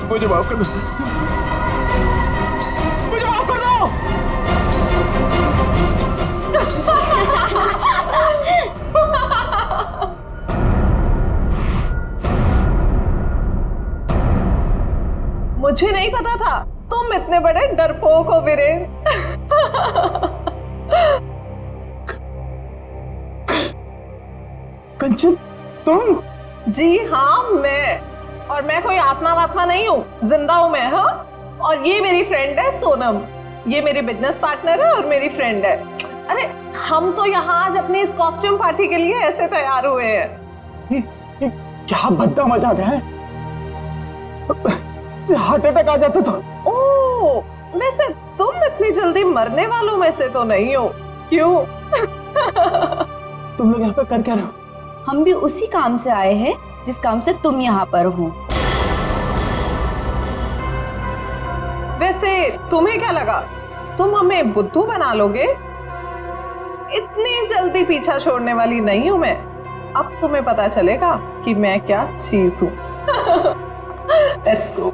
मुझे माफ कर दो, मुझे माफ कर दो। मुझे नहीं पता था तुम इतने बड़े डरपोक हो वीरेन। कंचन तुम? जी हाँ मैं, और मैं कोई आत्मा वात्मा नहीं हूँ, जिंदा हूँ मैं। हाँ, और ये मेरी फ्रेंड है सोनम, ये मेरी बिजनेस पार्टनर है और मेरी फ्रेंड है। अरे हम तो यहाँ आज अपनी इस कॉस्ट्यूम पार्टी के लिए ऐसे तैयार हुए हैं। ये क्या भद्दा मजाक है, हार्ट अटैक आ जाता था। ओह, वैसे तुम इतनी जल्दी मरने वालों में से तो नहीं हो, क्यों? तुम लोग यहाँ पे कर क्या रहे हो? हम भी उसी काम से आए हैं जिस काम से तुम यहाँ पर हो। वैसे तुम्हें क्या लगा तुम हमें बुद्धू बना लोगे? इतनी जल्दी पीछा छोड़ने वाली नहीं हूं मैं। अब तुम्हें पता चलेगा कि मैं क्या चीज हूं। Let's go.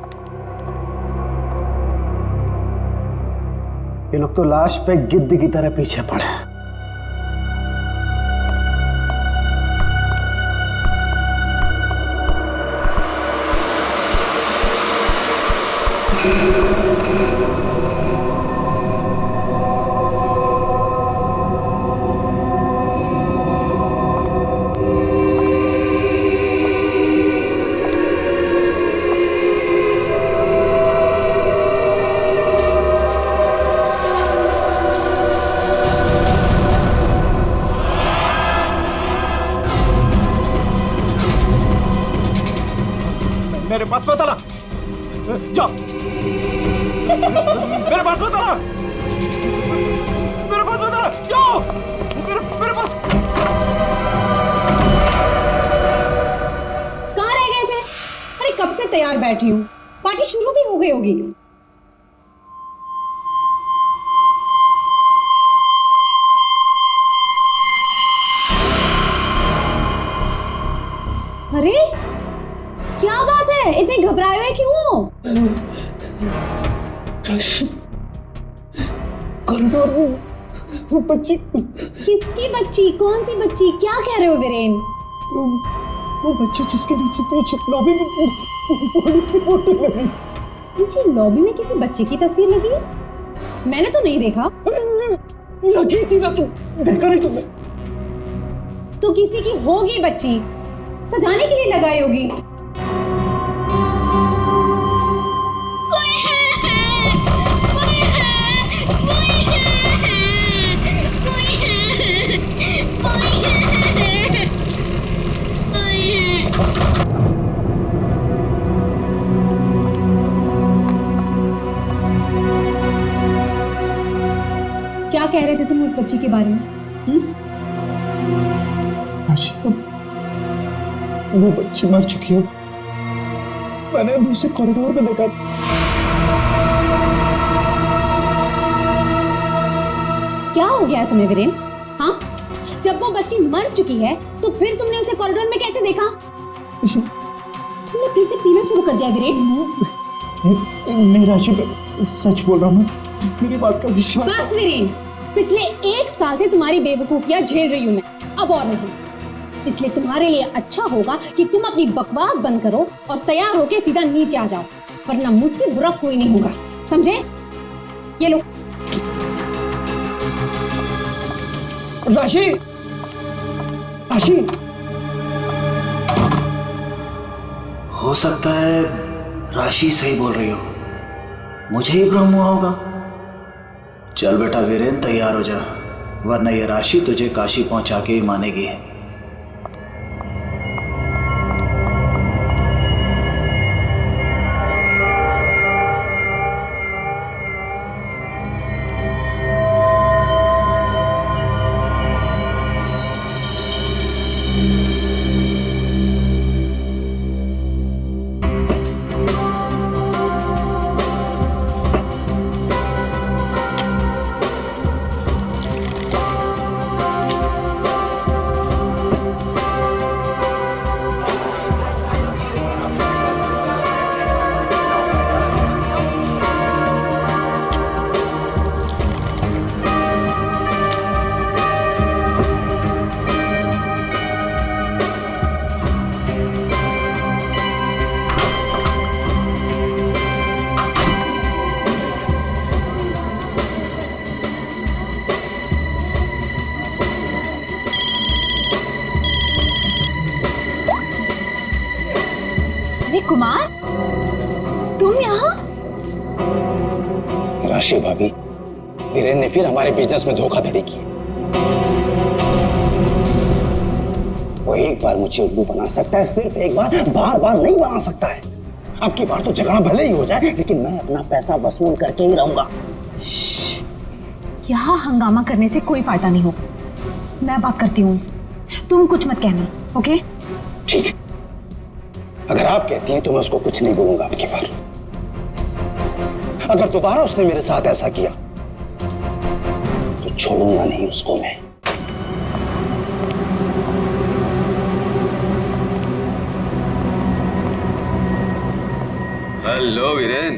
ये लोग तो लाश पे गिद्ध की तरह पीछे पड़े हैं। मेरे पास मत आना, जाओ। मेरे पास मत आना, मेरे पास मत आना, जाओ। मेरे पास। कहाँ रह गए थे? अरे कब से तैयार बैठी हूँ, पार्टी शुरू भी हो गई होगी। अरे क्या बात है, इतने घबराए हुए क्यों? कॉरिडोर में वो बच्ची। किसकी बच्ची? कौन सी बच्ची? क्या कह रहे हो वीरेन? वो बच्ची जिसके नीचे लॉबी में बड़ी सी फोटो लगी। नीचे लॉबी में किसी बच्चे की तस्वीर लगी है? मैंने तो नहीं देखा। लगी थी ना, तुम देखा नहीं तुमने? तो किसी की होगी बच्ची, सजाने के लिए लगाई होगी। क्या कह रहे थे तुम उस बच्ची के बारे में? वो बच्ची मर चुकी है। मैंने उसे कॉरिडोर में देखा। क्या हो गया है तुम्हें वीरेन? हाँ, जब वो बच्ची मर चुकी है तो फिर तुमने उसे कॉरिडोर में कैसे देखा? तुमने फिर से पीना शुरू कर दिया वीरेन? नहीं राशि, सच बोल रहा हूँ, मेरी बात का विश्वास। बस वीरेन, पिछले 1 साल से तुम्हारी बेवकूफियां झेल रही हूं मैं, अब और नहीं। इसलिए तुम्हारे लिए अच्छा होगा कि तुम अपनी बकवास बंद करो और तैयार होके सीधा नीचे आ जाओ, वरना मुझसे बुरा कोई नहीं होगा, समझे? ये लो। राशि, राशि, हो सकता है राशि सही बोल रही हो, मुझे ही भ्रम हुआ होगा। चल बेटा वीरेन, तैयार हो जा, वरना ये राशि तुझे काशी पहुंचा के ही मानेगी। राशि भाभी, वीरेन ने फिर हमारे बिजनेस में धोखाधड़ी की। वो एक बार मुझे उल्लू बना सकता है, सिर्फ एक बार, बार बार नहीं बना सकता है। अब की बार तो झगड़ा भले ही हो जाए, लेकिन मैं अपना पैसा वसूल करके ही रहूंगा। यहाँ हंगामा करने से कोई फायदा नहीं होगा। मैं बात करती हूँ उनसे, तुम कुछ मत कहना, ओके? ठीक है, अगर आप कहती हैं तो मैं उसको कुछ नहीं बोलूंगा अब की बार। अगर दोबारा उसने मेरे साथ ऐसा किया तो छोड़ूंगा नहीं उसको मैं। हेलो वीरेन।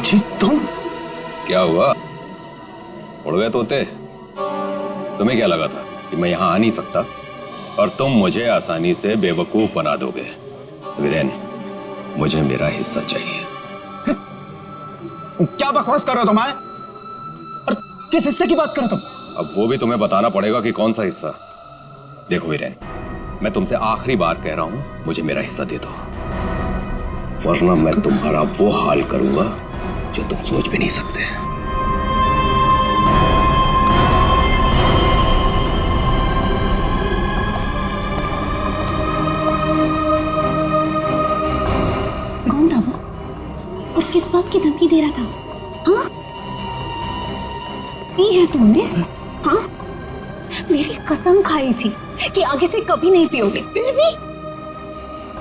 जी तुम? क्या हुआ, उड़ गए तोते? तुम्हें क्या लगा था कि मैं यहां आ नहीं सकता और तुम मुझे आसानी से बेवकूफ बना दोगे? वीरेन, मुझे मेरा हिस्सा चाहिए। क्या बकवास कर रहे हो तुम? और किस हिस्से की बात कर रहे हो तुम? अब वो भी तुम्हें बताना पड़ेगा कि कौन सा हिस्सा। देखो वीरेन, मैं तुमसे आखिरी बार कह रहा हूं, मुझे मेरा हिस्सा दे दो, वरना मैं तुम्हारा वो हाल करूंगा जो तुम सोच भी नहीं सकते। कौन था वो और किस बात की धमकी दे रहा था? हाँ, ये है तुमने? हाँ, मेरी कसम खाई थी कि आगे से कभी नहीं पियोगे, फिर भी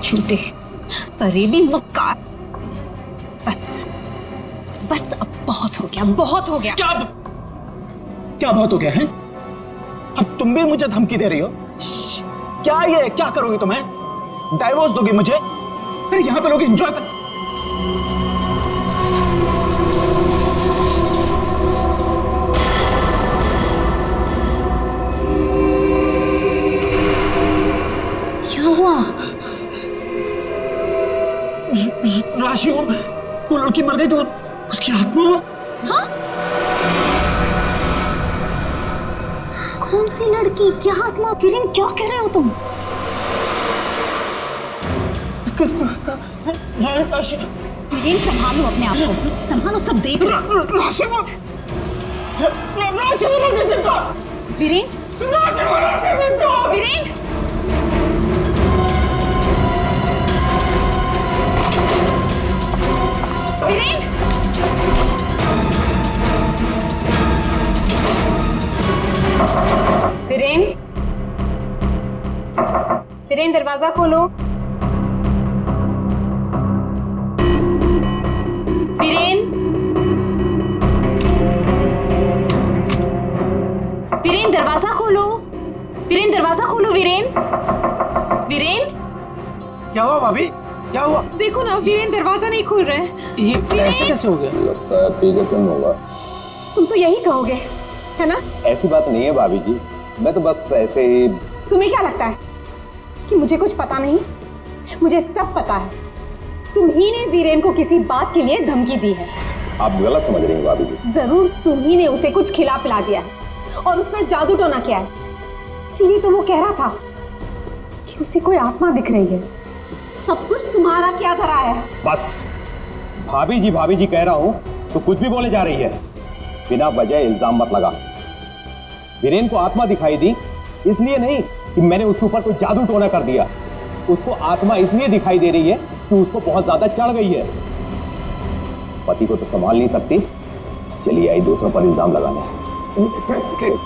झूठे, फरेबी, मक्कार। बस बस, अब बहुत हो गया, बहुत हो गया। क्या बहुत हो गया है? अब तुम भी मुझे धमकी दे रही हो? क्या ये क्या करोगी तुम्हें? डाइवोर्स दोगी मुझे? फिर यहाँ पे लोग एंजॉय कर। क्या हुआ? राशि, वो लड़की मर गई तो उसकी आत्मा। हाँ? कौन सी लड़की, क्या आत्मा? किरण, क्या कह रहे हो तुम? राशि, किरण, संभालो अपने आप को, संभालो, सब देख रहे हैं। राशि, वीरेन, वीरेन, वीरेन, वीरेन, वीरेन, दरवाजा खोलो। वीरेन, वीरेन, दरवाजा खोलो। वीरेन, दरवाजा खोलो। वीरेन, वीरेन, क्या हुआ भाभी? क्या हुआ? देखो ना, वीरेन दरवाजा नहीं खोल रहे हैं। ये ऐसे कैसे हो गया? लगता है पी के तुम होगा। तुम तो यही कहोगे, है ना? ऐसी बात नहीं है भाभी जी, मैं तो बस ऐसे ही। तुम्हें क्या लगता है कि मुझे कुछ पता नहीं? मुझे सब पता है। तुम ही ने वीरेन को किसी बात के लिए धमकी दी है। आप गलत समझ रही हैं भाभी जी। जरूर तुम ही ने उसे कुछ खिला पिला दिया है और उस पर जादू टोना किया है। इसीलिए तो वो कह रहा था कि उसे कोई आत्मा दिख रही है। सब कुछ तुम्हारा क्या धरा है? बस भाभी जी कह रहा हूं तो कुछ भी बोले जा रही है। बिना वजह इल्जाम मत लगा। वीरेन को आत्मा दिखाई दी इसलिए नहीं कि मैंने उसके ऊपर कोई जादू टोना कर दिया। उसको आत्मा इसलिए दिखाई दे रही है कि उसको बहुत ज्यादा चढ़ गई है। पति को तो संभाल नहीं सकती, चलिए आई दूसरों पर इल्जाम लगाने।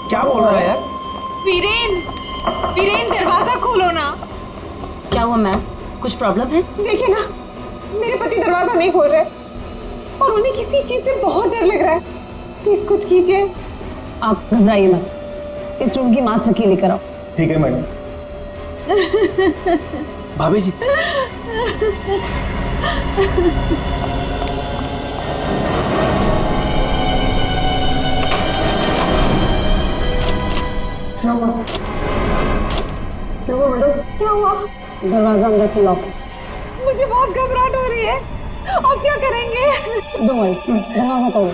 क्या बोल रहा है यार? वीरेन, वीरेन, दरवाजा खोलो ना। क्या हुआ मैम, कुछ प्रॉब्लम है? देखिए ना, मेरे पति दरवाजा नहीं खोल रहे और उन्हें किसी चीज से बहुत डर लग रहा है। प्लीज कुछ कीजिए। आप घबराइए मत, इस रूम की मास्टर की लेकर आओ। ठीक है मैडम। भाभी जी, क्या हुआ? दरवाजा अंदर से लॉक है। मुझे बहुत घबराहट हो रही है। अब क्या करेंगे? डोंट वरी, दरवाजा तोड़ो।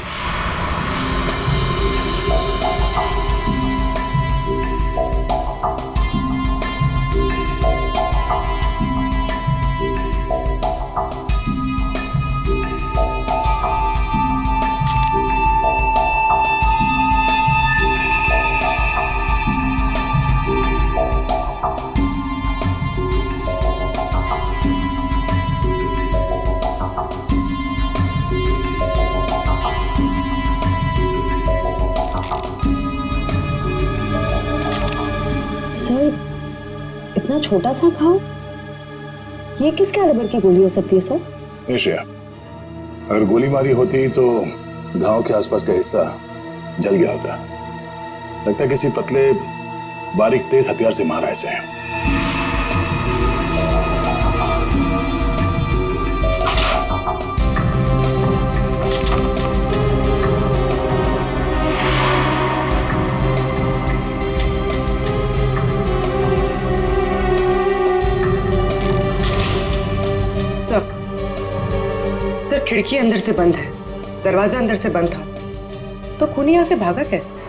सर इतना छोटा सा घाव, ये किस कैलिबर की गोली हो सकती है सर? निश्चय, अगर गोली मारी होती तो घाव के आसपास का हिस्सा जल गया होता। लगता है किसी पतले बारीक तेज हथियार से मारा इसे। सर खिड़की अंदर से बंद है, दरवाजा अंदर से बंद था, तो खूनी यहाँ से भागा कैसे?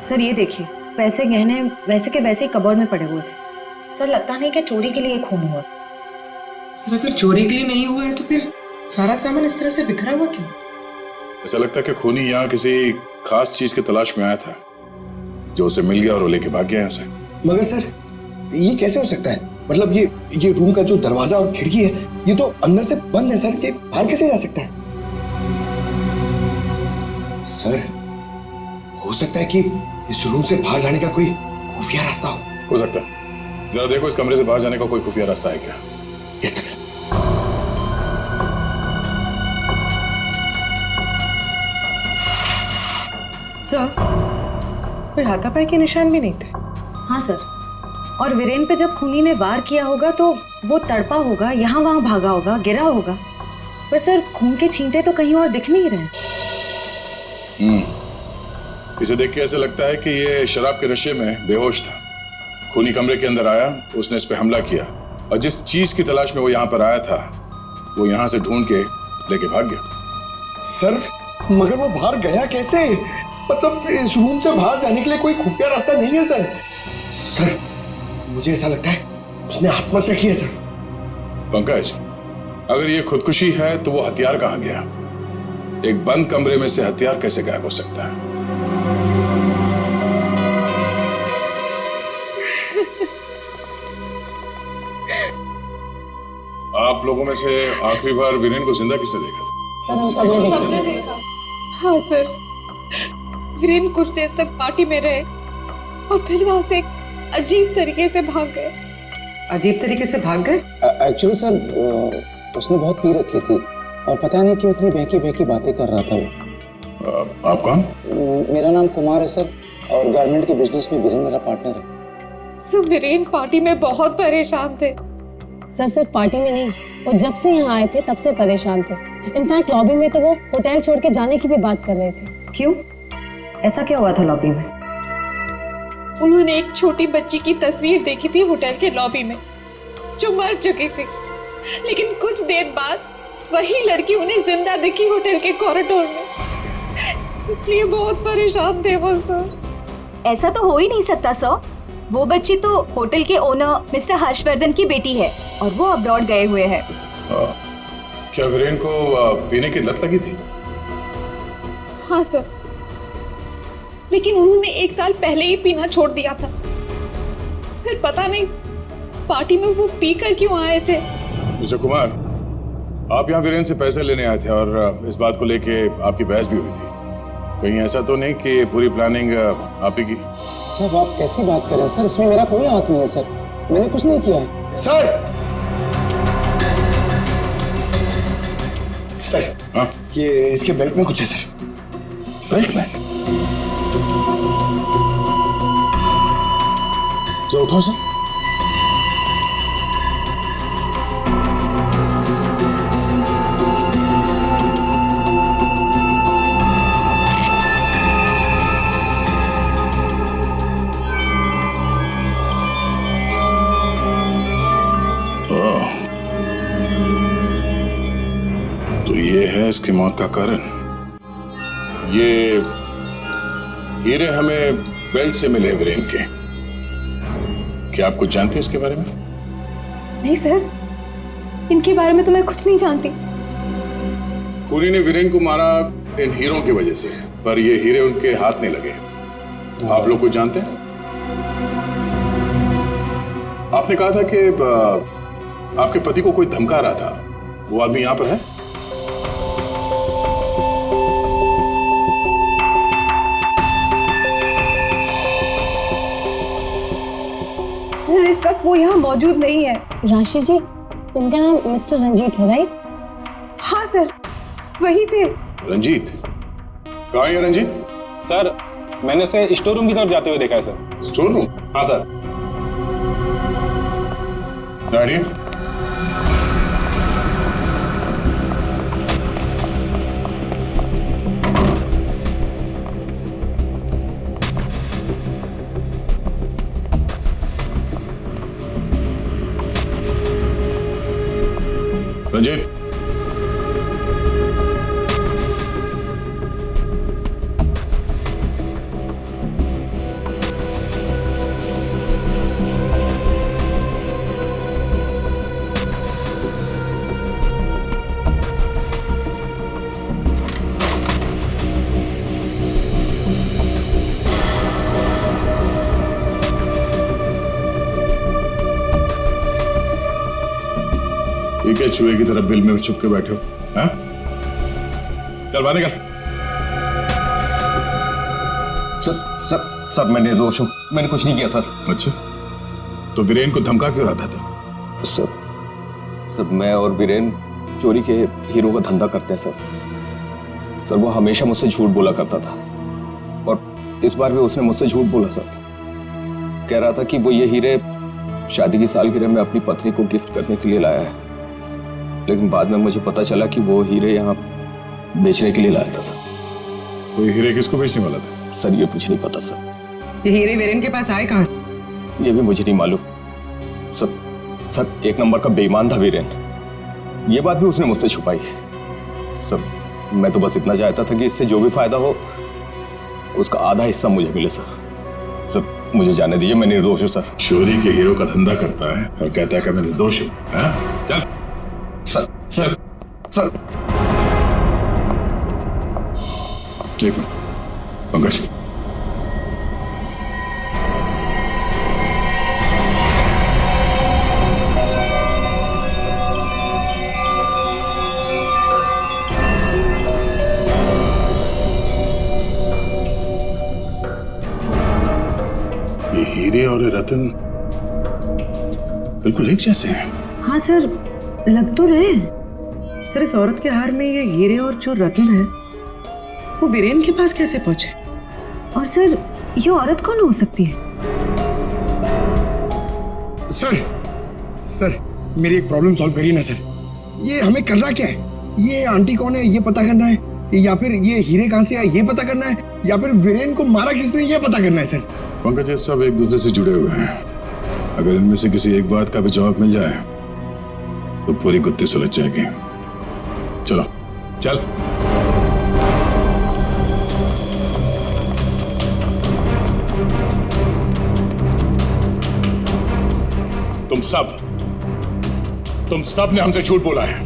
सर ये देखिए, पैसे गहने वैसे के वैसे ही कबर्ड में पड़े हुए थे। सर लगता नहीं कि चोरी के लिए खून हुआ। सर अगर चोरी के लिए नहीं हुआ है तो फिर सारा सामान इस तरह से बिखरा हुआ क्यों? ऐसा लगता है कि खूनी यहाँ किसी खास चीज की तलाश में आया था, जो उसे मिल गया और वो लेके भाग गया यहाँ से। मगर सर ये कैसे हो सकता है? मतलब ये रूम का जो दरवाजा और खिड़की है ये तो अंदर से बंद है सर, कि बाहर कैसे जा सकता है? सर हो सकता है कि इस रूम से बाहर जाने का कोई खुफिया रास्ता हो सकता है। जरा देखो इस कमरे से बाहर जाने का कोई खुफिया रास्ता है क्या? Yes sir. सर फिर हाथापाई के निशान भी नहीं थे। हाँ सर, और वीरेन पे जब खूनी ने वार किया होगा तो वो तड़पा होगा, यहाँ वहां भागा होगा, गिरा होगा, पर सर खून के छींटे तो कहीं और दिख नहीं रहे। इसे देख के ऐसा लगता है कि ये शराब के नशे में बेहोश था। खूनी कमरे के अंदर आया, उसने इस पे हमला किया, और जिस चीज की तलाश में वो यहाँ पर आया था वो यहाँ से ढूंढ के लेके भाग गया। सर मगर वो बाहर गया कैसे? मतलब इस रूम से बाहर जाने के लिए कोई खुफिया रास्ता नहीं है सर। सर मुझे ऐसा लगता है उसने आत्महत्या की है सर। पंकज, अगर ये खुदकुशी है तो वो हथियार कहाँ गया? एक बंद कमरे में से हथियार कैसे गायब हो सकता है? आप लोगों में से आखिरी बार वीरेन को जिंदा किसने देखा था? हाँ सर, वीरेन कुछ देर तक पार्टी में रहे और फिर वहां से एक अजीब तरीके से भाग गए। अजीब तरीके से भाग गए? एक्चुअली सर उसने बहुत पी रखी थी और पता नहीं क्यों इतनी बहकी बहकी बातें कर रहा था वो। आप कौन? मेरा नाम कुमार है सर, और गारमेंट के बिजनेस में वीरेन मेरा पार्टनर है। सर वीरेन पार्टी में बहुत परेशान थे। सर सिर्फ पार्टी में नहीं, वो जब से यहाँ आए थे तब से परेशान थे। इनफैक्ट लॉबी में तो वो होटल छोड़ के जाने की भी बात कर रहे थे। क्यों? ऐसा क्या हुआ था लॉबी में? उन्होंने एक छोटी बच्ची की तस्वीर देखी थी होटल के लॉबी में, जो मर चुकी थी, लेकिन कुछ देर बाद वही लड़की उन्हें जिंदा दिखी होटल के कॉरिडोर में। इसलिए बहुत परेशान थे वो सर। ऐसा तो हो ही नहीं सकता सर, वो बच्ची तो होटल के ओनर मिस्टर हर्षवर्धन की बेटी है और वो अब्रॉड गए हुए हैं। क्या वीरेन को पीने की लत लगी थी? हाँ सर, लेकिन उन्होंने 1 साल पहले ही पीना छोड़ दिया था। फिर पता नहीं पार्टी में वो पीकर क्यों आए थे। मिस्टर कुमार, आप यहाँ वीरेन से पैसे लेने आए थे और इस बात को लेके आपकी बहस भी हुई थी। कहीं ऐसा तो नहीं कि पूरी प्लानिंग आप ही की? सर आप कैसी बात कर रहे हैं सर, इसमें मेरा कोई हाथ नहीं है सर, मैंने कुछ नहीं किया है। सर सर हाँ? ये इसके बेल्ट में कुछ है सर। बेल्ट में? जो उठाओ सर। तो ये है इसकी मौत का कारण। ये हीरे हमें बेल्ट से मिले वीरेन के। क्या आप कुछ जानते हैं इसके बारे में? नहीं सर, इनके बारे में तो मैं कुछ नहीं जानती। खूनी ने वीरेन को मारा इन हीरों की वजह से, पर ये हीरे उनके हाथ नहीं लगे। आप लोग कुछ जानते हैं? आपने कहा था कि आपके पति को कोई धमका रहा था, वो आदमी यहां पर है? इस वक्त वो यहाँ मौजूद नहीं है। राशि जी, उनका नाम मिस्टर रंजीत है, राइट? हाँ सर, वही थे। रंजीत? कहाँ है रंजीत? सर, मैंने उसे स्टोर रूम की तरफ जाते हुए देखा है सर। Store room? हाँ सर। डैडी? रंजीत? ये क्या चूहे की तरफ बिल में छुप के बैठे हो? हाँ? चल बाहर निकल। सर मैं निर्दोष हूं, मैंने कुछ नहीं किया सर। अच्छा, तो वीरेन को धमका क्यों रहा था तू? सर मैं और वीरेन चोरी के हीरो का धंधा करते हैं सर। वो हमेशा मुझसे झूठ बोला करता था और इस बार भी उसने मुझसे झूठ बोला सर। कह रहा था कि वो ये हीरे शादी की सालगिरह में अपनी पत्नी को गिफ्ट करने के लिए लाया है, लेकिन बाद में मुझे पता चला कि वो हीरे यहाँ बेचने के लिए लाया था। वो हीरे किसको बेचने वाला था? सर ये मुझे नहीं पता सर। ये हीरे वीरेन के पास आए कहाँ से? ये भी मुझे नहीं मालूम सर। एक नंबर का बेईमान था वीरेन, ये बात भी उसने मुझसे छुपाई। सर मैं तो बस इतना चाहता था कि इससे जो भी फायदा हो उसका आधा हिस्सा मुझे मिले सर। मुझे जाने दीजिए, मैं निर्दोष हूँ सर। चोरी के हीरो का धंधा करता है और कहता है कि मैं निर्दोष हूँ। चल सर ठीक है पंकज। ये हीरे और रतन बिल्कुल एक जैसे हैं। हाँ सर, लग तो रहे। सर इस औरत के हार में ये हीरे और जो रत्न है वो वीरेन के पास कैसे पहुंचे? और सर ये औरत कौन हो सकती है? सर मेरी एक प्रॉब्लम सॉल्व करिए ना सर। ये हमें करना क्या है? ये आंटी कौन है ये पता करना है, या फिर ये हीरे कहाँ से आए ये पता करना है, या फिर वीरेन को मारा किसने ये पता करना है सर। पंकज, ये सब एक दूसरे से जुड़े हुए हैं। अगर इनमें से किसी एक बात का भी जवाब मिल जाए तो पूरी गुत्थी सुलझ जाएगी। चलो चल। तुम सब ने हमसे झूठ बोला है।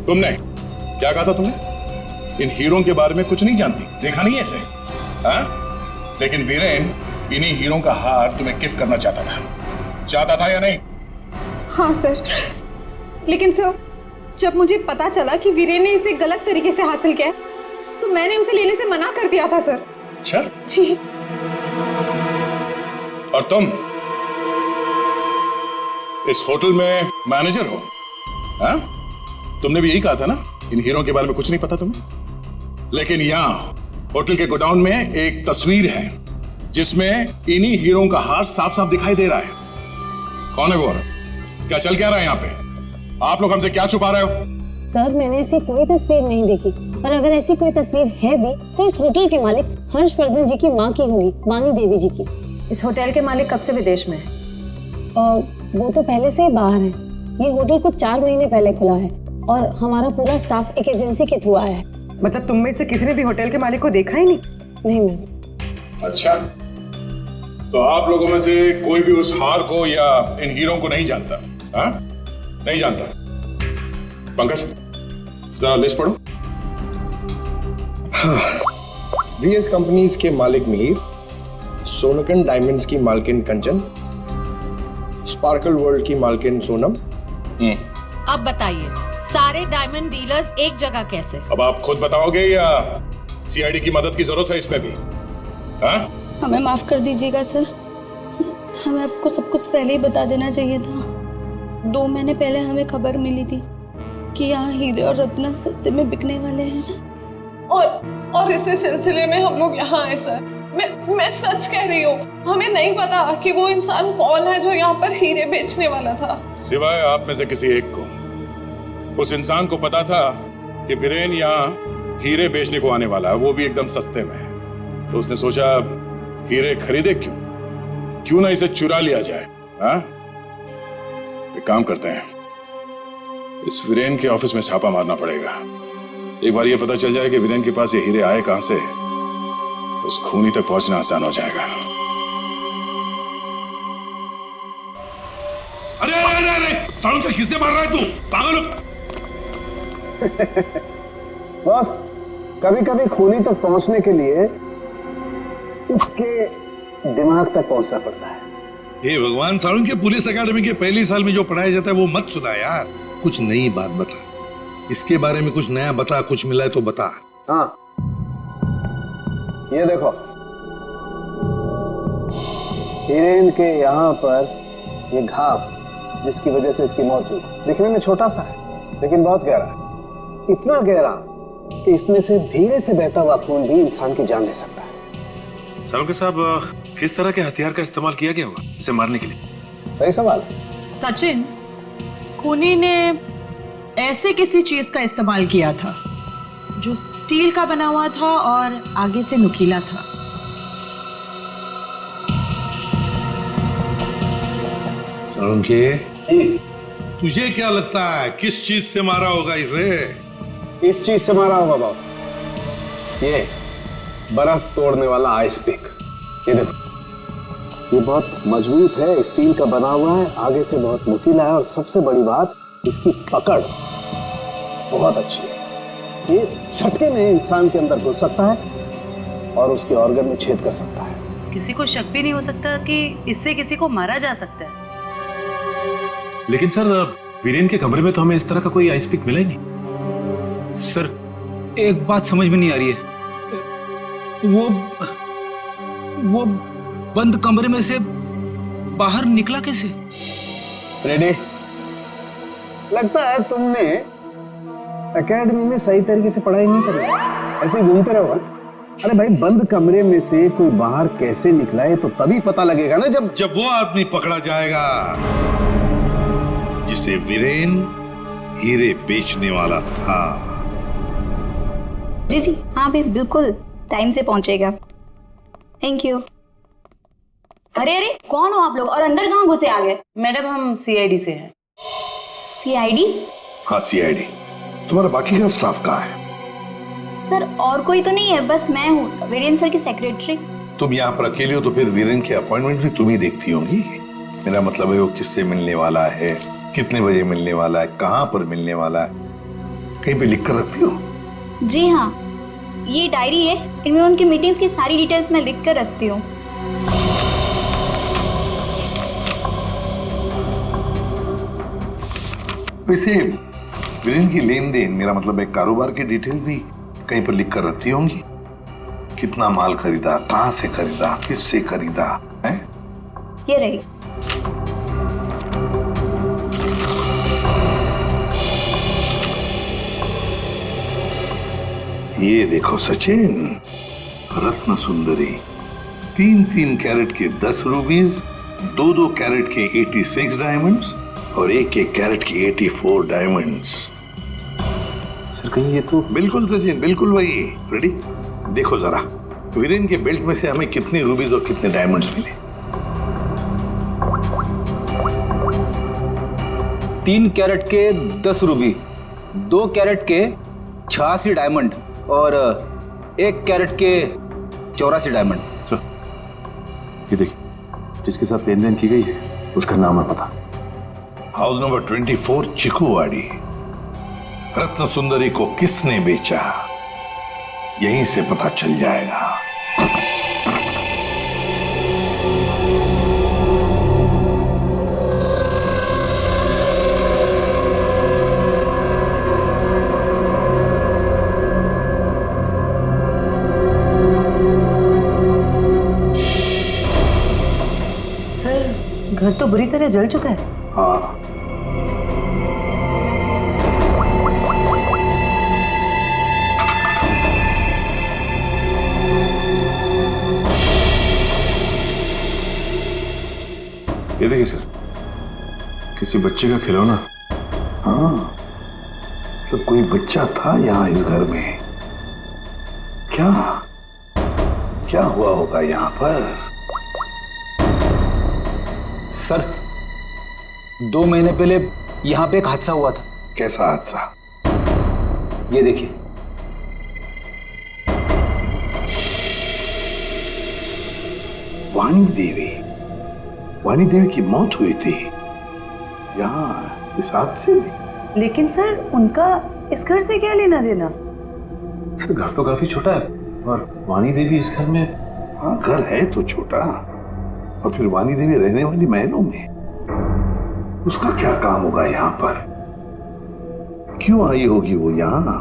तुमने क्या कहा था? तुमने इन हीरों के बारे में कुछ नहीं जानती, देखा नहीं ऐसे? हाँ? लेकिन वीरेन इन्हीं हीरों का हार तुम्हें गिफ्ट करना चाहता था या नहीं? हाँ सर, लेकिन सर जब मुझे पता चला कि वीरेन ने इसे गलत तरीके से हासिल किया तो मैंने उसे लेने से मना कर दिया था सर। अच्छा जी। और तुम इस होटल में मैनेजर हो? हाँ? तुमने भी यही कहा था ना इन हीरों के बारे में कुछ नहीं पता तुम्हें। लेकिन यहाँ होटल के गोडाउन में एक तस्वीर है जिसमें इन्हीं हीरों का हार साफ साफ दिखाई दे रहा है। कौन है वो औरत? क्या चल क्या रहा है यहाँ पे? आप लोग हमसे क्या छुपा रहे हो? सर मैंने ऐसी कोई तस्वीर नहीं देखी, और अगर ऐसी कोई तस्वीर है भी तो इस होटल के मालिक हर्षवर्धन जी की माँ की होगी, वाणी देवी जी की। इस होटल के मालिक कब से विदेश में है? वो तो पहले से ही बाहर है। ये होटल कुछ 4 महीने पहले खुला है और हमारा पूरा स्टाफ एक एजेंसी के थ्रू आया है। मतलब तुम में से किसी ने भी होटल के मालिक को देखा ही नहीं? नहीं मैम। अच्छा, तो आप लोगों में से कोई भी उस हार को या इन हीरों को नहीं जानता? हाँ? नहीं जानता? पंकज जरा लिस्ट पढ़ो। वीएस कंपनीज के मालिक मिहिर, सोनकन डायमंड्स की मालकिन कंचन, स्पार्कल वर्ल्ड की मालकिन सोनम। अब बताइए सारे डायमंड डीलर्स एक जगह कैसे? अब आप खुद बताओगे या सीआईडी की मदद की जरूरत है इसमें भी? हाँ? हमें माफ कर दीजिएगा सर, हमें आपको सब कुछ पहले ही बता देना चाहिए था। 2 महीने पहले हमें खबर मिली थी कि यहाँ हीरे और रत्न सस्ते में बिकने वाले हैं। और इसी सिलसिले में हम लोग यहाँ आए सर। मैं सच कह रही हूँ, हमें नहीं पता कि वो इंसान कौन है जो यहाँ पर हीरे बेचने वाला था। सिवाय आप में से किसी एक को उस इंसान को पता था कि वीरेन यहाँ हीरे बेचने को आने वाला है, वो भी एकदम सस्ते में। तो उसने सोचा हीरे खरीदे क्यों ना इसे चुरा लिया जाए। हाँ, एक काम करते हैं, इस वीरेन के ऑफिस में छापा मारना पड़ेगा। एक बार ये पता चल जाए कि वीरेन के पास ये हीरे आए कहां से, उस खूनी तक पहुंचना आसान हो जाएगा। अरे अरे अरे सालू क्या किसने मार रहा है तू? पागल हो? बस कभी कभी खूनी तक पहुंचने के लिए उसके दिमाग तक पहुंचना पड़ता है। हे भगवान, सालू के पुलिस अकेडमी के पहले साल में जो पढ़ाया जाता है वो मत सुना यार। कुछ नई बात बता, इसके बारे में कुछ नया बता, कुछ मिला है तो बता। हाँ, ये देखो, हीरेन के यहाँ पर ये घाव जिसकी वजह से इसकी मौत हुई, दिखने में छोटा सा है लेकिन बहुत गहरा है। इतना गहरा कि इसमें से धीरे से बहता हुआ खून भी इंसान की जान ले सकता है। सालुंके साहब, किस तरह के हथियार का इस्तेमाल किया गया होगा इसे मारने के लिए? सही सवाल। सचिन, खूनी ने ऐसे किसी चीज का इस्तेमाल किया था जो स्टील का बना हुआ था और आगे से नुकीला था। सालुंके, तुझे क्या लगता है किस चीज से मारा होगा इसे? इस चीज से मारा होगा बॉस, ये बर्फ तोड़ने वाला आइस पिक। ये देखो, ये बहुत मजबूत है, स्टील का बना हुआ है, आगे से बहुत नुकीला है और सबसे बड़ी बात इसकी पकड़ बहुत अच्छी है। ये झटके में इंसान के अंदर घुस सकता है और उसके ऑर्गन में छेद कर सकता है। किसी को शक भी नहीं हो सकता कि इससे किसी को मारा जा सकता है। लेकिन सर, वीरेन के कमरे में तो हमें इस तरह का कोई आइस पिक मिला ही नहीं। सर, एक बात समझ में नहीं आ रही है, वो बंद कमरे में से बाहर निकला कैसे? रेडी? लगता है तुमने एकेडमी में सही तरीके से पढ़ाई नहीं करी, ऐसे ही घूमते रहो। अरे भाई, बंद कमरे में से कोई बाहर कैसे निकला है तो तभी पता लगेगा ना जब वो आदमी पकड़ा जाएगा जिसे वीरेन हीरे बेचने वाला था। जी जी हाँ भी बिल्कुल टाइम से पहुंचेगा। Thank you. अरे अरे, कौन हो आप लोग और अंदर कहाँ घुसे आ गए? मैडम, हम सीआईडी से हैं। सीआईडी? हाँ, सीआईडी। तुम्हारा बाकी का स्टाफ कहाँ है? सर, और कोई तो नहीं है, बस मैं हूँ, वीरेन सर की सेक्रेटरी। तुम यहाँ पर अकेले हो तो फिर वीरेन के अपॉइंटमेंट भी तुम ही देखती होंगी। मेरा मतलब है वो किससे मिलने वाला है, कितने बजे मिलने वाला है, कहाँ पर मिलने वाला है, कहीं पे लिख कर रखती हो? जी हाँ, ये डायरी है, इनमें उनकी मीटिंग्स की सारी डिटेल्स मैं लिख कर रखती हूँ। वैसे वीरेन की लेन देन, मेरा मतलब है कारोबार की डिटेल भी कहीं पर लिख कर रखती होंगी। कितना माल खरीदा, कहाँ से खरीदा, किससे खरीदा है? ये रही। ये देखो सचिन, रत्न सुंदरी, 3-3 कैरेट के 10 रूबीज, 2-2 कैरेट के 86 डायमंड्स और 1-1 कैरेट की 84 डायमंड्स। सर, कहीं ये तो बिल्कुल सचिन, बिल्कुल वही। रेडी? देखो जरा, वीरेन के बेल्ट में से हमें कितने रूबीज और कितने डायमंड्स मिले? 3 कैरेट के 10 रूबी, 2 कैरेट के 86 डायमंड और 1 कैरेट के 84 डायमंड। ये देखिए, जिसके साथ लेन देन की गई है उसका नाम है पता। House number 24, चिकुवाड़ी। रत्न सुंदरी को किसने बेचा, यहीं से पता चल जाएगा। सर घर तो बुरी तरह जल चुका है। हाँ, ये देखिए सर, किसी बच्चे का खिलौना। हाँ, तो कोई बच्चा था यहाँ इस घर में। क्या क्या हुआ होगा यहाँ पर? सर 2 महीने पहले यहाँ पे एक हादसा हुआ था। कैसा हादसा? ये देखिए। वाणी देवी की मौत हुई थी यहाँ इस हादसे में। लेकिन सर उनका इस घर से क्या लेना देना? सर घर तो काफी छोटा है और वाणी देवी इस घर में। हाँ, घर है तो छोटा, और फिर वाणी देवी रहने वाली महलों में। उसका क्या काम होगा यहाँ पर? क्यों आई होगी वो यहाँ?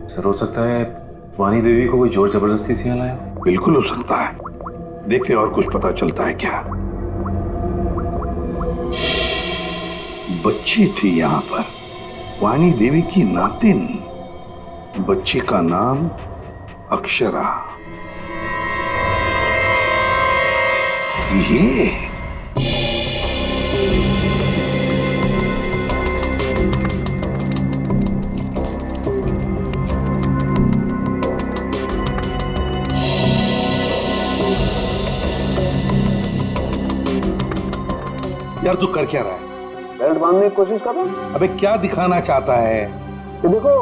सर हो सकता है वाणी देवी को कोई जोर जबरदस्ती से यहाँ लाया। बिल्कुल हो सकता है। देखते और कुछ पता चलता है क्या? बच्ची थी यहाँ पर, वाणी देवी की नातिन। बच्ची का नाम अक्षरा। ये यार तू कर क्या रहा है? बेल्ट बांधने की कोशिश कर रहा हूं। अबे क्या दिखाना चाहता है? ये देखो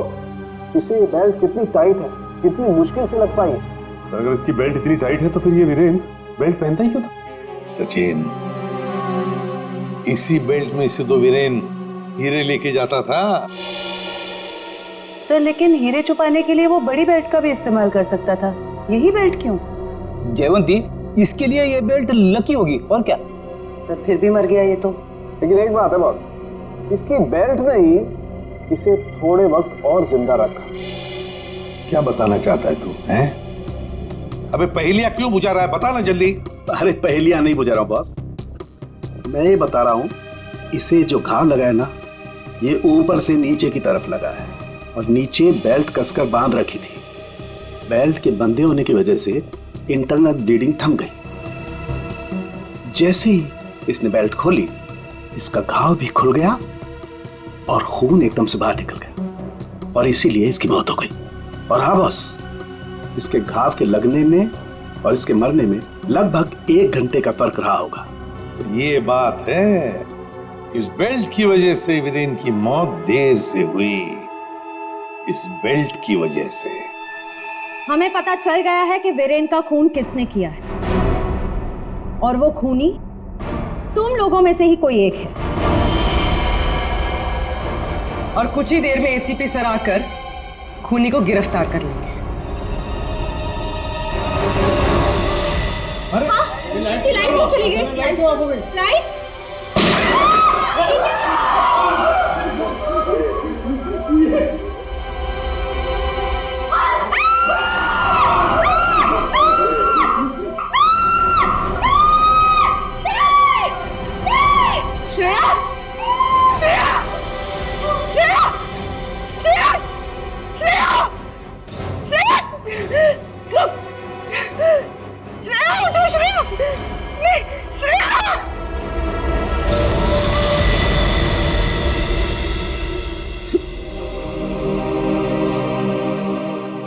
इसे बेल्ट कितनी टाइट है, कितनी मुश्किल से लग पाई। सर अगर इसकी बेल्ट इतनी टाइट है तो फिर ये वीरेन बेल्ट पहनता ही क्यों था? सचिन, इसी बेल्ट में से तो वीरेन हीरे लेके जाता था। सर लेकिन हीरे छुपाने के लिए वो बड़ी बेल्ट का भी इस्तेमाल कर सकता था, यही बेल्ट क्यों? जयवंती, इसके लिए ये बेल्ट लकी होगी और क्या। सर फिर भी मर गया ये तो। लेकिन एक बात है बॉस, इसकी बेल्ट ने ही इसे थोड़े वक्त और जिंदा रखा। क्या बताना चाहता है तू? हैं? अबे पहेलियां क्यों बुझा रहा है? बता ना जल्दी। अरे पहेलियां नहीं बुझा रहा हूं बॉस, मैं ये बता रहा हूं इसे जो घाव लगा है ना, ये ऊपर से नीचे की तरफ लगा है और नीचे बेल्ट कसकर बांध रखी थी। बेल्ट के बंधे होने की वजह से इंटरनल ब्लीडिंग थम गई। जैसे ही इसने बेल्ट खोली, इसका घाव भी खुल गया और खून एकदम से बाहर निकल गया और इसीलिए इसकी मौत हो गई। और हाँ बॉस, इसके घाव के लगने में और इसके मरने में लगभग 1 घंटे का फर्क रहा होगा। ये बात है, इस बेल्ट की वजह से वीरेन की मौत देर से हुई। इस बेल्ट की वजह से हमें पता चल गया है कि वीरेन का खून किसने किया है, और वो खूनी तुम लोगों में से ही कोई एक है। और कुछ ही देर में एसीपी सर आकर खूनी को गिरफ्तार कर लेंगे। ये लाइट क्यों चली गई? लाइट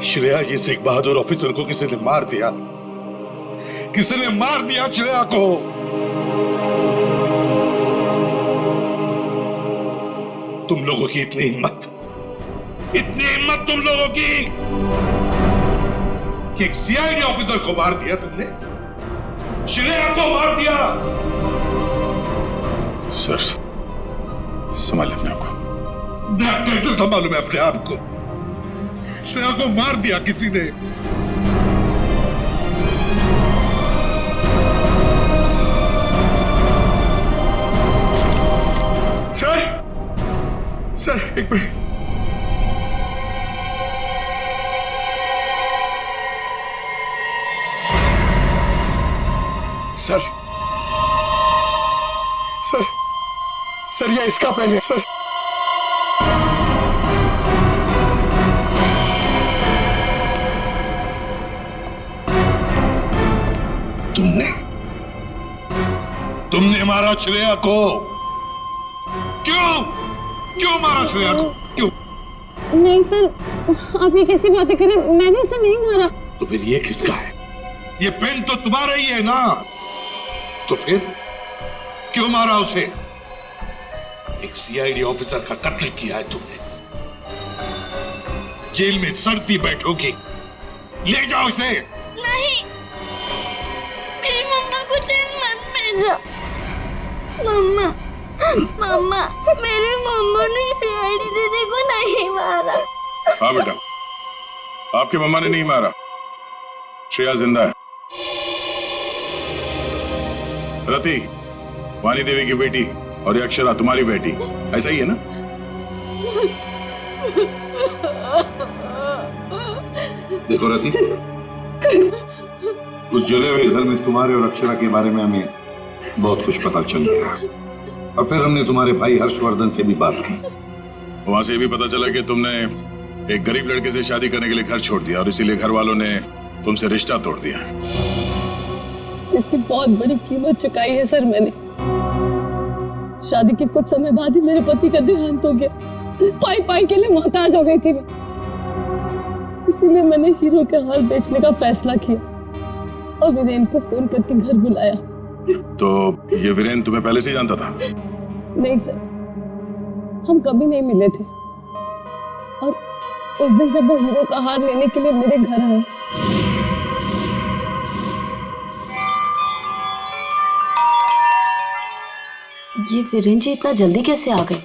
श्रेया, ये सिख बहादुर ऑफिसर को किसी ने मार दिया। किसी ने मार दिया श्रेया को। तुम लोगों की इतनी हिम्मत तुम लोगों की कि एक सीआईडी ऑफिसर को मार दिया तुमने, श्रेया को मार दिया। सर संभालिए अपने आप को। कैसे संभालूं मैं अपने आप को? श्रेया को मार दिया किसी ने। सर एक मिनट। सर सर ये इसका पेन है सर। तुमने मारा श्रेया को। क्यों मारा श्रेया को? क्यों? नहीं सर, आप ये कैसी बातें करें, मैंने उसे नहीं मारा। तो फिर ये किसका है? ये पेन तो तुम्हारा ही है ना, तो फिर क्यों मारा उसे? एक सीआईडी ऑफिसर का कत्ल किया है तुमने, जेल में सड़ती बैठोगी। ले जाओ इसे। नहीं, मेरी मम्मा को जेल मत भेजो। मम्मा, मेरी मम्मा ने सीआईडी दीदी को नहीं मारा। हाँ बेटा, आपकी मम्मा ने नहीं मारा, श्रेया जिंदा है। रति, वाणी देवी की बेटी, और ये अक्षरा तुम्हारी बेटी, ऐसा ही है ना? देखो रति, उस जले हुए घर में तुम्हारे और अक्षरा के बारे में हमें बहुत कुछ पता चल गया, और फिर हमने तुम्हारे भाई हर्षवर्धन से भी बात की। वहां से भी पता चला कि तुमने एक गरीब लड़के से शादी करने के लिए घर छोड़ दिया, और इसीलिए घर वालों ने तुमसे रिश्ता तोड़ दिया। इसकी बहुत बड़ी कीमत चुकाई है सर मैंने। शादी के कुछ समय बाद ही मेरे पति का देहांत हो गया। पाई के लिए मोहताज हो गई थी मैं, इसीलिए मैंने हीरो के हार बेचने का फैसला किया और वीरेन को फोन करके घर बुलाया। तो ये वीरेन तुम्हें पहले से जानता था? नहीं सर, हम कभी नहीं मिले थे, और उस दिन जब वो हीरो का हार लेने के लिए मेरे घर आए, ये वीरेन जी इतना जल्दी कैसे आ गए?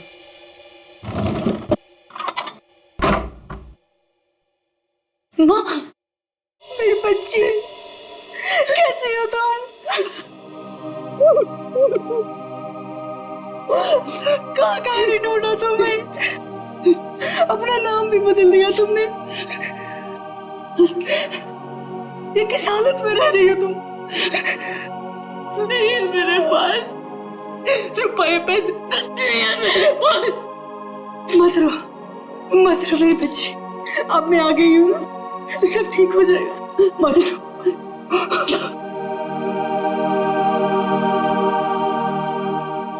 माँ, मेरी बच्ची, कैसे हो तुम? कहाँ नहीं ढूंढा तुम्हें? अपना नाम भी बदल दिया तुमने। ये किस हालत में रह रही हो तुम? नहीं है मेरे पास रुपए पैसे, नहीं है मेरे पास। मत रो मेरी बच्ची, अब मैं आ गई हूँ, सब ठीक हो जाएगा, मत रो।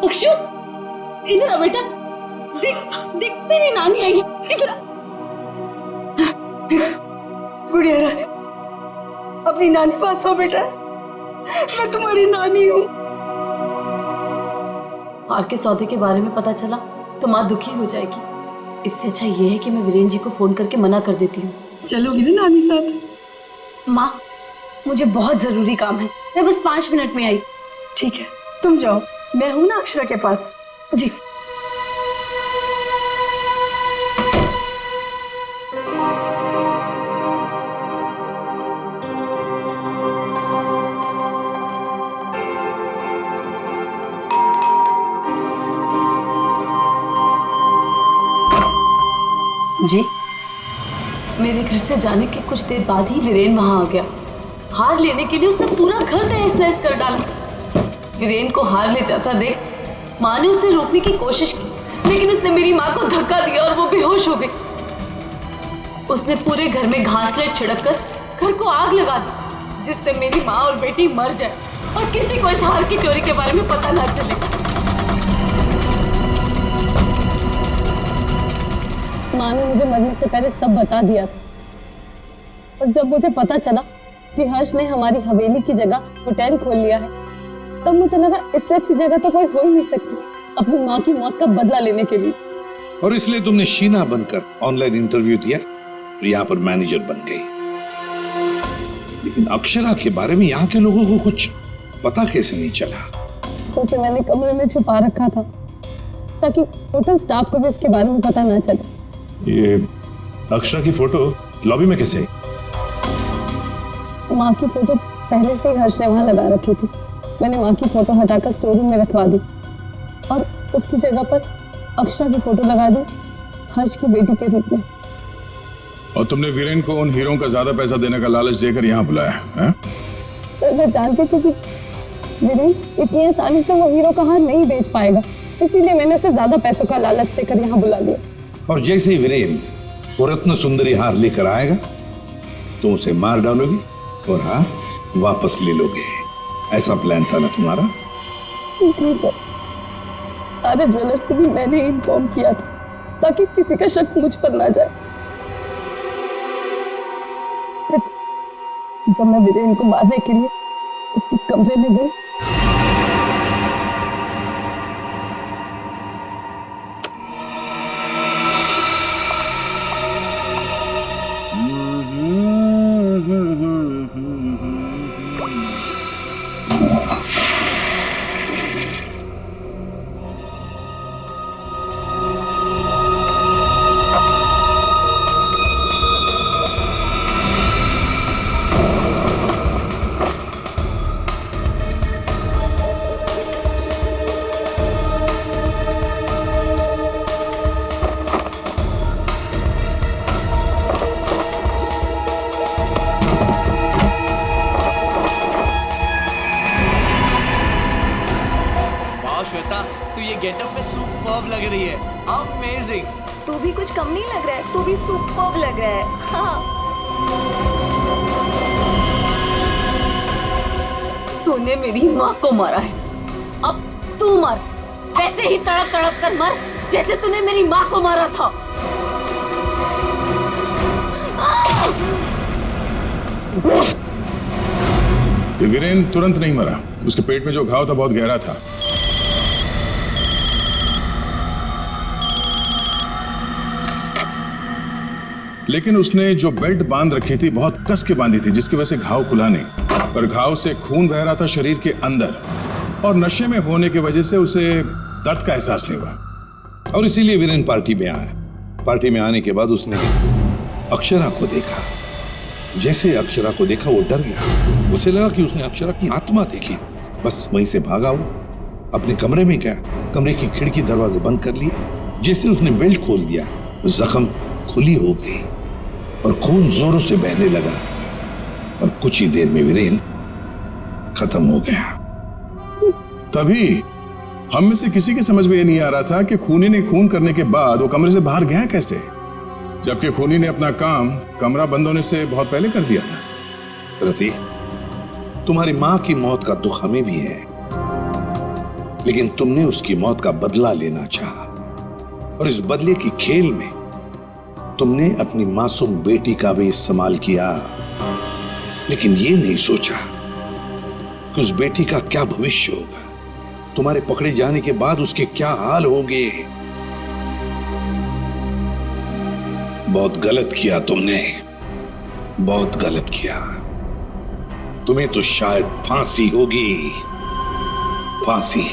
अक्षु, इधर आ बेटा, देख तेरी नानी आई है, इधर आ। गुड़िया रानी, अपनी नानी पास हो बेटा, मैं तुम्हारी नानी हूँ। हार के सौदे के बारे में पता चला तो माँ दुखी हो जाएगी, इससे अच्छा ये है कि मैं वीरेन जी को फोन करके मना कर देती हूँ। चलोगी ना नानी साथ? माँ, मुझे बहुत जरूरी काम है, मैं बस 5 मिनट में आई। ठीक है, तुम जाओ, मैं हूं ना अक्षरा के पास। जी। जी, मेरे घर से जाने के कुछ देर बाद ही वीरेन वहां आ गया। हार लेने के लिए उसने पूरा घर तहस नहस कर डाला। वीरेन को हार ले जाता देख माँ ने उसे रोकने की कोशिश की, लेकिन उसने मेरी माँ को धक्का दिया और वो बेहोश हो गई। उसने पूरे घर में घासलेट छिड़ककर घर को आग लगा दी, जिससे मेरी माँ और बेटी मर जाए और किसी को इस हार की चोरी के बारे में पता ना चले। माँ ने मुझे मरने से पहले सब बता दिया था, और जब मुझे पता चला कि हर्ष ने हमारी हवेली की जगह होटल खोल लिया है, तब मुझे लगा इससे अच्छी जगह तो कोई हो ही नहीं सकती अपनी माँ की मौत का बदला लेने के लिए। और इसलिए तुमने शीना बनकर ऑनलाइन इंटरव्यू दिया और यहाँ पर मैनेजर बन गई। लेकिन अक्षरा के बारे में यहाँ के लोगों को कुछ पता कैसे नहीं चला? उसे मैंने कमरे में छुपा रखा था ताकि होटल स्टाफ को भी उसके बारे में पता ना चले। ये अक्षरा की फोटो लॉबी में कैसे आई? माँ की फोटो पहले से ही हर्ष ने वहां लगा रखी थी। मैंने माँ की फोटो हटाकर स्टोर रूम में रखवा दी और उसकी जगह पर अक्षरा की फोटो लगा दी हर्ष की बेटी के रूप में। और तुमने वीरेन को उन हीरों का ज्यादा पैसा देने का लालच देकर यहाँ बुलाया है? सर, मैं जानती थी कि वीरेन इतनी आसानी से वो हीरो का हार नहीं बेच पाएगा, इसीलिए मैंने उसे ज्यादा पैसों का लालच देकर यहाँ बुला लिया। और जैसे ही वीरेन वो रत्न सुंदरी हार लेकर आएगा तुम उसे मार डालोगी और हार वापस ले लोगे। ऐसा प्लान था ना तुम्हारा? जी सर, सारे ज्वेलर्स को भी मैंने इन्फॉर्म किया था ताकि किसी का शक मुझ पर ना जाए। जब मैं वीरेन को मारने के लिए उसके कमरे में गई तू भी कुछ कम नहीं लग रहा है, तू भी सुपर्ब लग रहा है। हाँ। तूने मेरी माँ को मारा है, अब तू मर, वैसे ही तड़प तड़प कर मर जैसे तूने मेरी माँ को मारा था। वीरेन तुरंत नहीं मरा, उसके पेट में जो घाव था बहुत गहरा था। लेकिन उसने जो बेल्ट बांध रखी थी बहुत कस के बांधी थी, जिसकी वजह से घाव खुला नहीं, पर घाव से खून बह रहा था शरीर के अंदर, और नशे में होने की वजह से उसे दर्द का एहसास नहीं हुआ। और इसीलिए वीरेन पार्टी में आया। पार्टी में आने के बाद उसने अक्षरा को देखा। जैसे अक्षरा को देखा वो डर गया। उसे लगा कि उसने अक्षरा की आत्मा देखी। बस वहीं से भागा हुआ अपने कमरे में गया, कमरे की खिड़की दरवाजे बंद कर लिए। जैसे उसने बेल्ट खोल दिया, जख्म खुली हो गई और खून जोरों से बहने लगा, और कुछ ही देर में वीरेन खत्म हो गया। तभी हम में से किसी के समझ में ये नहीं आ रहा था कि खूनी ने खून करने के बाद वो कमरे से बाहर गया कैसे, जबकि खूनी ने अपना काम कमरा बंद होने से बहुत पहले कर दिया था। रति, तुम्हारी मां की मौत का दुख हमें भी है, लेकिन तुमने उसकी मौत का बदला लेना चाहा, और इस बदले की खेल में तुमने अपनी मासूम बेटी का भी इस्तेमाल किया, लेकिन ये नहीं सोचा कि उस बेटी का क्या भविष्य होगा, तुम्हारे पकड़े जाने के बाद उसके क्या हाल होंगे। बहुत गलत किया तुमने, बहुत गलत किया। तुम्हें तो शायद फांसी होगी, फांसी।